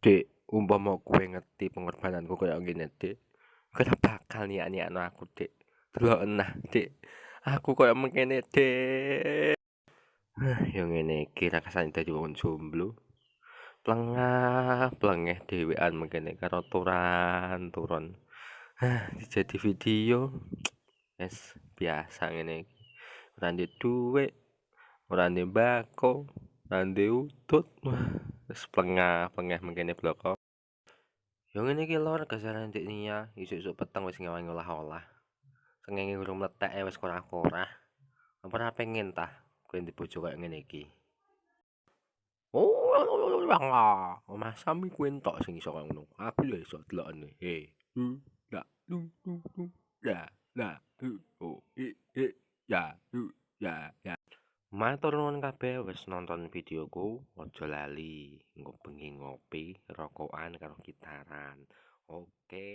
Dik, umpama kowe ngerti pengorbananku koyo ngene, Dik, kowe ora bakal nyiak-nyiakno aku, Dik. Delok nah, Dik. Aku koyo mengkene, Dik. Ya ngene iki rasane dadi wong jomblo. Plengah plengeh dhewean mengkene karo turan-turon. Jadi video wis biasa ngene iki. Ora ndek dhuwit, ora ndek mbako, ora ndek utut. Wis plengah-plengeh mengkene bloko. Yo ngene iki lor gasane ndek Nia, isuk-isuk peteng wis ngewangi olah-olah. Sengenge urung mleteke wis korah-korah. Apa ora pengen tah kowe ndek bojo koyo ngene iki? Oh, masa mi kowe entok sing iso koyo ngono. Aku ya iso delokane. He. Da du du du. Ya, da du. Oh, ya, du, ya, ya. Matur nuwun kabeh wis nonton videoku. Aja lali engko bengi ngopi, rokokan karo gitaran. Oke.